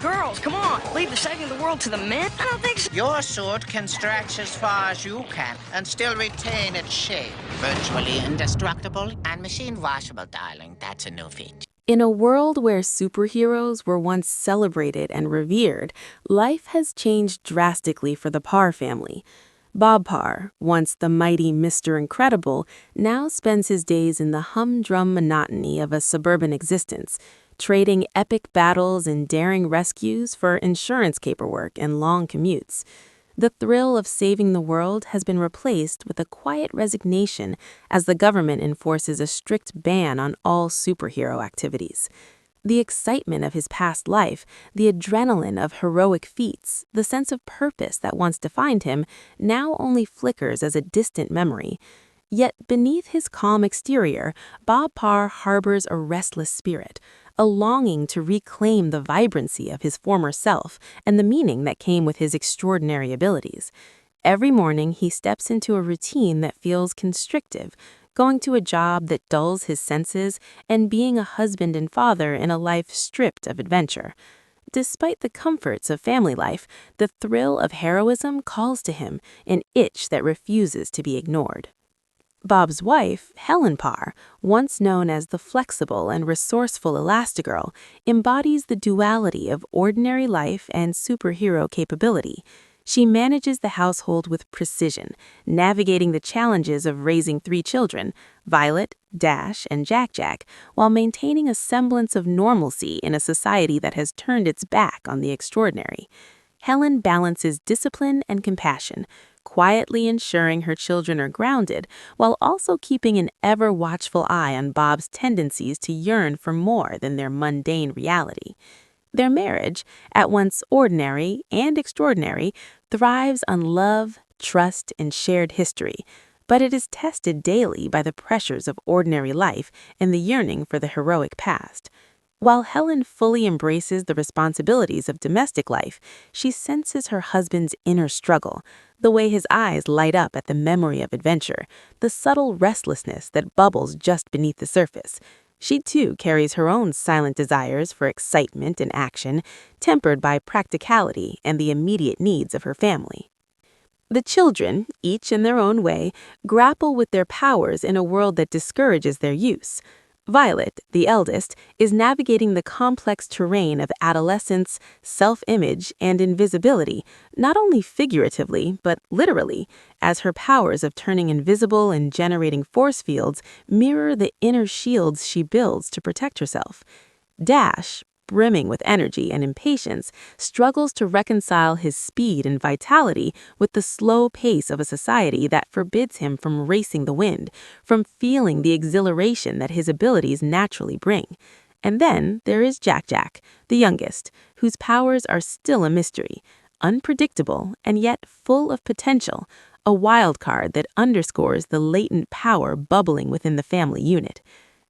Girls, come on. Leave the saving the world to the men? I don't think so. Your sword can stretch as far as you can and still retain its shape. Virtually indestructible and machine washable, darling. That's a new feature. In a world where superheroes were once celebrated and revered, life has changed drastically for the Parr family. Bob Parr, once the mighty Mr. Incredible, now spends his days in the humdrum monotony of a suburban existence, trading epic battles and daring rescues for insurance paperwork and long commutes. The thrill of saving the world has been replaced with a quiet resignation as the government enforces a strict ban on all superhero activities. The excitement of his past life, the adrenaline of heroic feats, the sense of purpose that once defined him, now only flickers as a distant memory. Yet beneath his calm exterior, Bob Parr harbors a restless spirit, a longing to reclaim the vibrancy of his former self and the meaning that came with his extraordinary abilities. Every morning, he steps into a routine that feels constrictive, going to a job that dulls his senses, and being a husband and father in a life stripped of adventure. Despite the comforts of family life, the thrill of heroism calls to him, an itch that refuses to be ignored. Bob's wife, Helen Parr, once known as the flexible and resourceful Elastigirl, embodies the duality of ordinary life and superhero capability. She manages the household with precision, navigating the challenges of raising 3 children, Violet, Dash, and Jack-Jack, while maintaining a semblance of normalcy in a society that has turned its back on the extraordinary. Helen balances discipline and compassion, quietly ensuring her children are grounded, while also keeping an ever-watchful eye on Bob's tendencies to yearn for more than their mundane reality. Their marriage, at once ordinary and extraordinary, thrives on love, trust, and shared history, but it is tested daily by the pressures of ordinary life and the yearning for the heroic past. While Helen fully embraces the responsibilities of domestic life, she senses her husband's inner struggle, the way his eyes light up at the memory of adventure, the subtle restlessness that bubbles just beneath the surface. She too carries her own silent desires for excitement and action, tempered by practicality and the immediate needs of her family. The children, each in their own way, grapple with their powers in a world that discourages their use. Violet, the eldest, is navigating the complex terrain of adolescence, self-image, and invisibility, not only figuratively, but literally, as her powers of turning invisible and generating force fields mirror the inner shields she builds to protect herself. Dash, brimming with energy and impatience, struggles to reconcile his speed and vitality with the slow pace of a society that forbids him from racing the wind, from feeling the exhilaration that his abilities naturally bring. And then there is Jack-Jack, the youngest, whose powers are still a mystery, unpredictable and yet full of potential, a wild card that underscores the latent power bubbling within the family unit.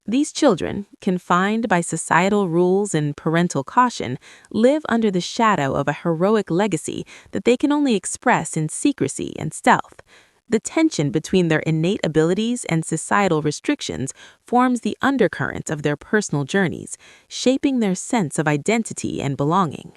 These children, confined by societal rules and parental caution, live under the shadow of a heroic legacy that they can only express in secrecy and stealth. The tension between their innate abilities and societal restrictions forms the undercurrent of their personal journeys, shaping their sense of identity and belonging.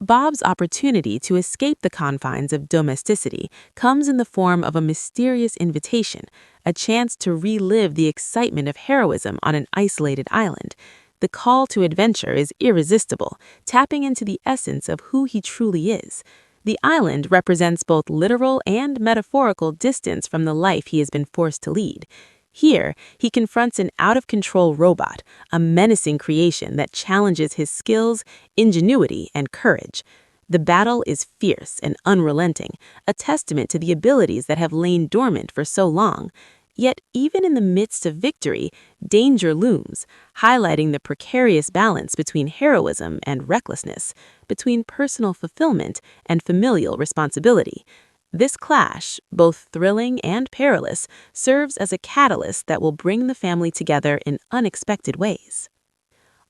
Bob's opportunity to escape the confines of domesticity comes in the form of a mysterious invitation, a chance to relive the excitement of heroism on an isolated island. The call to adventure is irresistible, tapping into the essence of who he truly is. The island represents both literal and metaphorical distance from the life he has been forced to lead. Here, he confronts an out-of-control robot, a menacing creation that challenges his skills, ingenuity, and courage. The battle is fierce and unrelenting, a testament to the abilities that have lain dormant for so long. Yet, even in the midst of victory, danger looms, highlighting the precarious balance between heroism and recklessness, between personal fulfillment and familial responsibility. This clash, both thrilling and perilous, serves as a catalyst that will bring the family together in unexpected ways.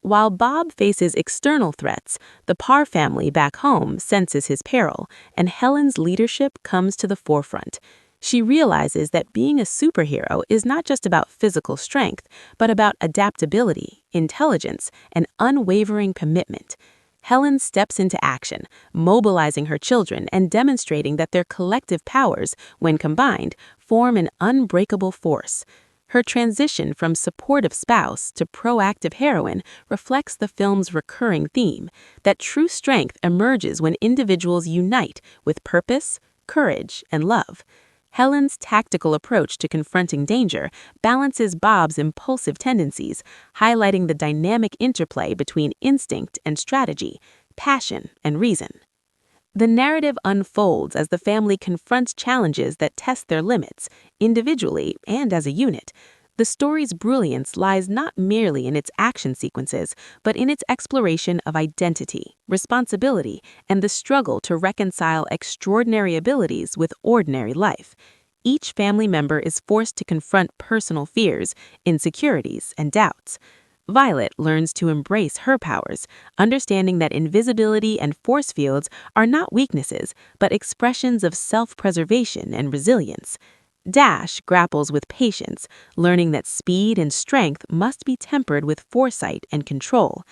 While Bob faces external threats, the Parr family back home senses his peril, and Helen's leadership comes to the forefront. She realizes that being a superhero is not just about physical strength, but about adaptability, intelligence, and unwavering commitment. Helen steps into action, mobilizing her children and demonstrating that their collective powers, when combined, form an unbreakable force. Her transition from supportive spouse to proactive heroine reflects the film's recurring theme that true strength emerges when individuals unite with purpose, courage, and love. Helen's tactical approach to confronting danger balances Bob's impulsive tendencies, highlighting the dynamic interplay between instinct and strategy, passion and reason. The narrative unfolds as the family confronts challenges that test their limits, individually and as a unit. The story's brilliance lies not merely in its action sequences, but in its exploration of identity, responsibility, and the struggle to reconcile extraordinary abilities with ordinary life. Each family member is forced to confront personal fears, insecurities, and doubts. Violet learns to embrace her powers, understanding that invisibility and force fields are not weaknesses, but expressions of self-preservation and resilience. Dash grapples with patience, learning that speed and strength must be tempered with foresight and control.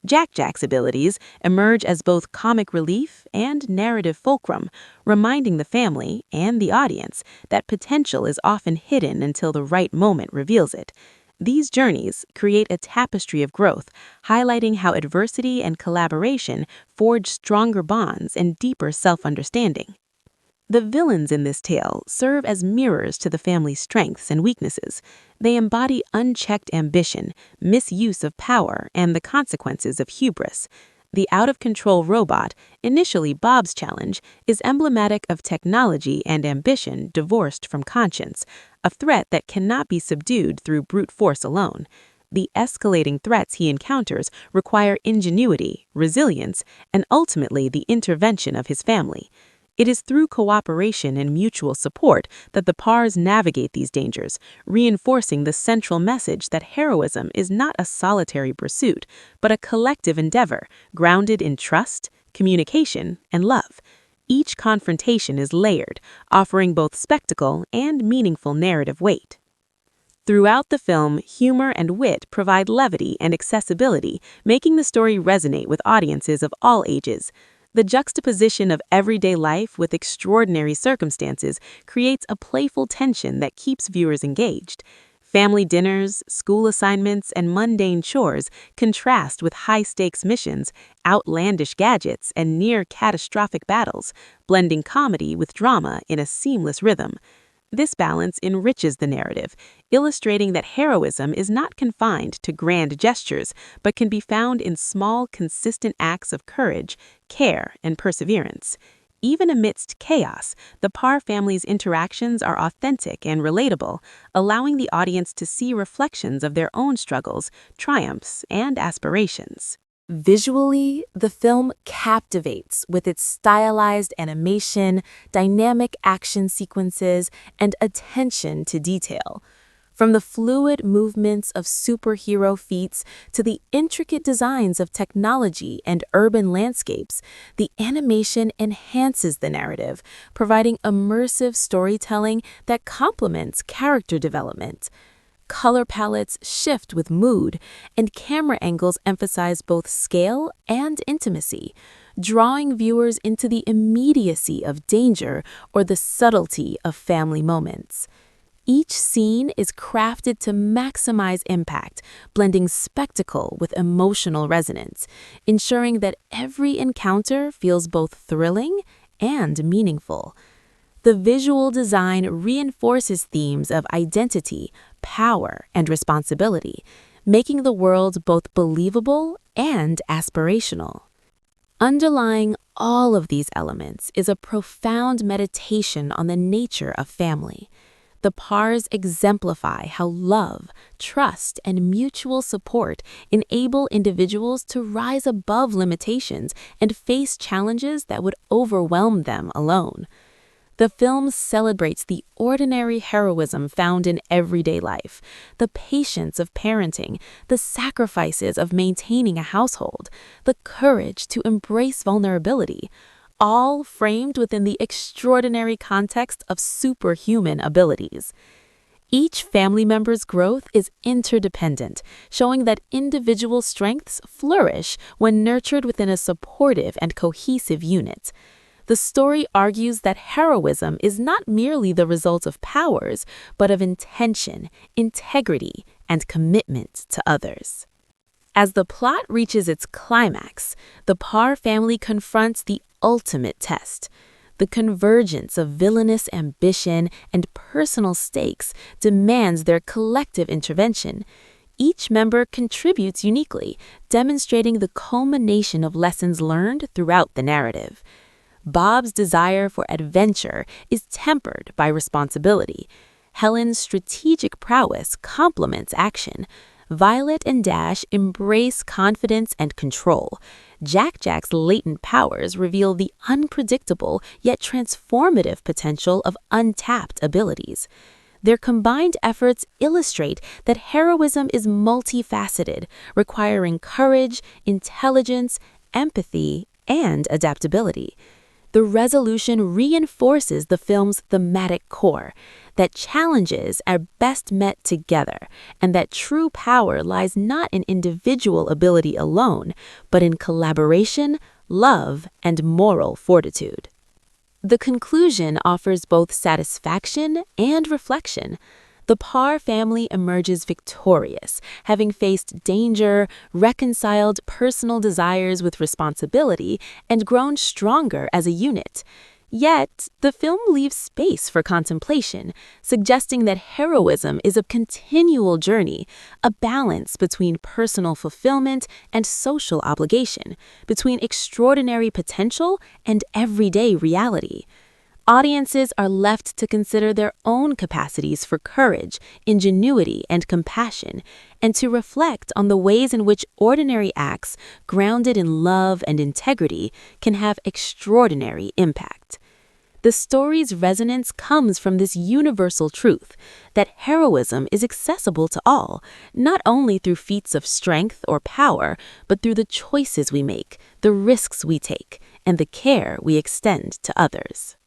Jack's abilities emerge as both comic relief and narrative fulcrum, reminding the family and the audience that potential is often hidden until the right moment reveals it. These journeys create a tapestry of growth, highlighting how adversity and collaboration forge stronger bonds and deeper self-understanding. The villains in this tale serve as mirrors to the family's strengths and weaknesses. They embody unchecked ambition, misuse of power, and the consequences of hubris. The out-of-control robot, initially Bob's challenge, is emblematic of technology and ambition divorced from conscience, a threat that cannot be subdued through brute force alone. The escalating threats he encounters require ingenuity, resilience, and ultimately the intervention of his family. It is through cooperation and mutual support that the Parrs navigate these dangers, reinforcing the central message that heroism is not a solitary pursuit, but a collective endeavor grounded in trust, communication, and love. Each confrontation is layered, offering both spectacle and meaningful narrative weight. Throughout the film, humor and wit provide levity and accessibility, making the story resonate with audiences of all ages. The juxtaposition of everyday life with extraordinary circumstances creates a playful tension that keeps viewers engaged. Family dinners, school assignments, and mundane chores contrast with high-stakes missions, outlandish gadgets, and near-catastrophic battles, blending comedy with drama in a seamless rhythm. This balance enriches the narrative, illustrating that heroism is not confined to grand gestures, but can be found in small, consistent acts of courage, care, and perseverance. Even amidst chaos, the Parr family's interactions are authentic and relatable, allowing the audience to see reflections of their own struggles, triumphs, and aspirations. Visually, the film captivates with its stylized animation, dynamic action sequences, and attention to detail. From the fluid movements of superhero feats to the intricate designs of technology and urban landscapes, the animation enhances the narrative, providing immersive storytelling that complements character development. Color palettes shift with mood, and camera angles emphasize both scale and intimacy, drawing viewers into the immediacy of danger or the subtlety of family moments. Each scene is crafted to maximize impact, blending spectacle with emotional resonance, ensuring that every encounter feels both thrilling and meaningful. The visual design reinforces themes of identity, power, and responsibility, making the world both believable and aspirational. Underlying all of these elements is a profound meditation on the nature of family. The Parrs exemplify how love, trust, and mutual support enable individuals to rise above limitations and face challenges that would overwhelm them alone. The film celebrates the ordinary heroism found in everyday life, the patience of parenting, the sacrifices of maintaining a household, the courage to embrace vulnerability, all framed within the extraordinary context of superhuman abilities. Each family member's growth is interdependent, showing that individual strengths flourish when nurtured within a supportive and cohesive unit. The story argues that heroism is not merely the result of powers, but of intention, integrity, and commitment to others. As the plot reaches its climax, the Parr family confronts the ultimate test. The convergence of villainous ambition and personal stakes demands their collective intervention. Each member contributes uniquely, demonstrating the culmination of lessons learned throughout the narrative. Bob's desire for adventure is tempered by responsibility. Helen's strategic prowess complements action. Violet and Dash embrace confidence and control. Jack's latent powers reveal the unpredictable yet transformative potential of untapped abilities. Their combined efforts illustrate that heroism is multifaceted, requiring courage, intelligence, empathy, and adaptability. The resolution reinforces the film's thematic core, that challenges are best met together, and that true power lies not in individual ability alone, but in collaboration, love, and moral fortitude. The conclusion offers both satisfaction and reflection. The Parr family emerges victorious, having faced danger, reconciled personal desires with responsibility, and grown stronger as a unit. Yet, the film leaves space for contemplation, suggesting that heroism is a continual journey, a balance between personal fulfillment and social obligation, between extraordinary potential and everyday reality. Audiences are left to consider their own capacities for courage, ingenuity, and compassion, and to reflect on the ways in which ordinary acts, grounded in love and integrity, can have extraordinary impact. The story's resonance comes from this universal truth that heroism is accessible to all, not only through feats of strength or power, but through the choices we make, the risks we take, and the care we extend to others.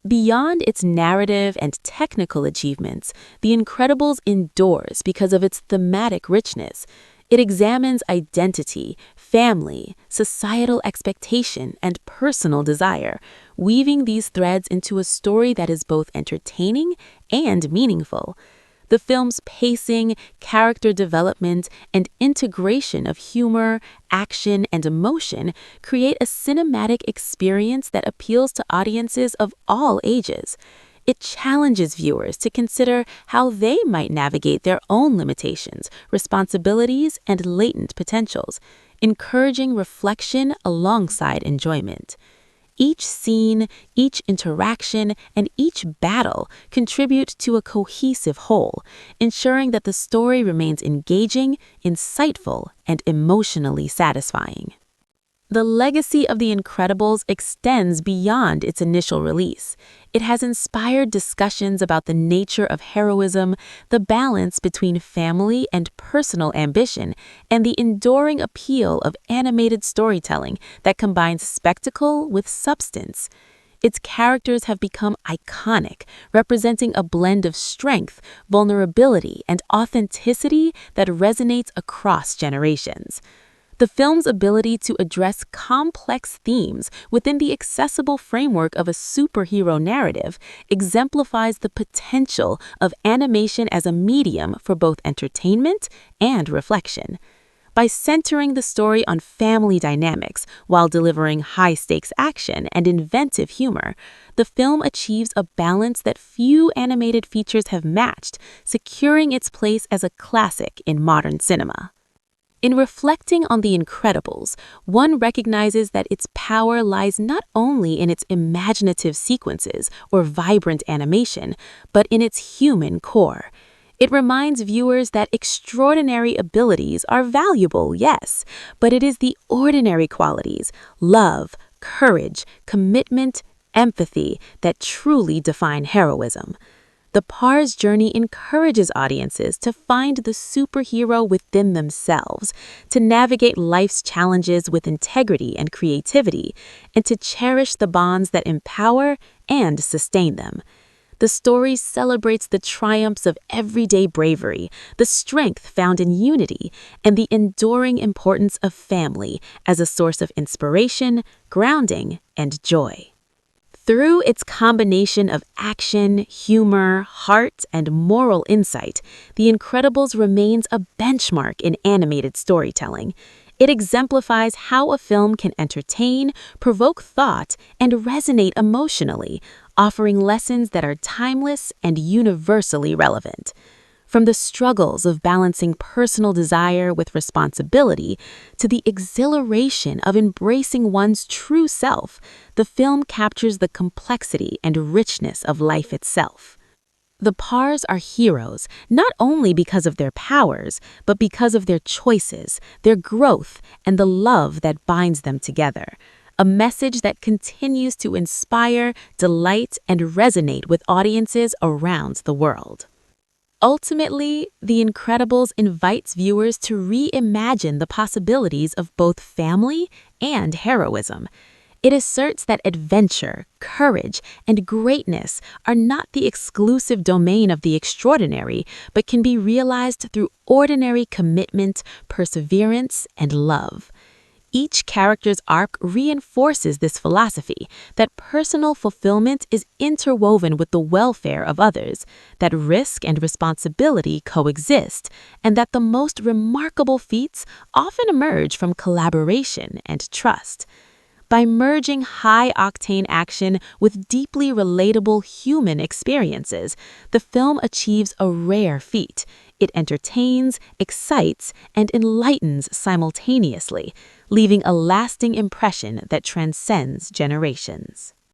Beyond its narrative and technical achievements, The Incredibles endures because of its thematic richness. It examines identity, family, societal expectation, and personal desire, weaving these threads into a story that is both entertaining and meaningful. The film's pacing, character development, and integration of humor, action, and emotion create a cinematic experience that appeals to audiences of all ages. It challenges viewers to consider how they might navigate their own limitations, responsibilities, and latent potentials, encouraging reflection alongside enjoyment. Each scene, each interaction, and each battle contribute to a cohesive whole, ensuring that the story remains engaging, insightful, and emotionally satisfying. The legacy of The Incredibles extends beyond its initial release. It has inspired discussions about the nature of heroism, the balance between family and personal ambition, and the enduring appeal of animated storytelling that combines spectacle with substance. Its characters have become iconic, representing a blend of strength, vulnerability, and authenticity that resonates across generations. The film's ability to address complex themes within the accessible framework of a superhero narrative exemplifies the potential of animation as a medium for both entertainment and reflection. By centering the story on family dynamics while delivering high-stakes action and inventive humor, the film achieves a balance that few animated features have matched, securing its place as a classic in modern cinema. In reflecting on The Incredibles, one recognizes that its power lies not only in its imaginative sequences or vibrant animation, but in its human core. It reminds viewers that extraordinary abilities are valuable, yes, but it is the ordinary qualities, love, courage, commitment, empathy, that truly define heroism. The Parr's journey encourages audiences to find the superhero within themselves, to navigate life's challenges with integrity and creativity, and to cherish the bonds that empower and sustain them. The story celebrates the triumphs of everyday bravery, the strength found in unity, and the enduring importance of family as a source of inspiration, grounding, and joy. Through its combination of action, humor, heart, and moral insight, The Incredibles remains a benchmark in animated storytelling. It exemplifies how a film can entertain, provoke thought, and resonate emotionally, offering lessons that are timeless and universally relevant. From the struggles of balancing personal desire with responsibility to the exhilaration of embracing one's true self, the film captures the complexity and richness of life itself. The Parrs are heroes not only because of their powers, but because of their choices, their growth, and the love that binds them together. A message that continues to inspire, delight, and resonate with audiences around the world. Ultimately, The Incredibles invites viewers to reimagine the possibilities of both family and heroism. It asserts that adventure, courage, and greatness are not the exclusive domain of the extraordinary, but can be realized through ordinary commitment, perseverance, and love. Each character's arc reinforces this philosophy that personal fulfillment is interwoven with the welfare of others, that risk and responsibility coexist, and that the most remarkable feats often emerge from collaboration and trust. By merging high-octane action with deeply relatable human experiences, the film achieves a rare feat. It entertains, excites, and enlightens simultaneously, leaving a lasting impression that transcends generations.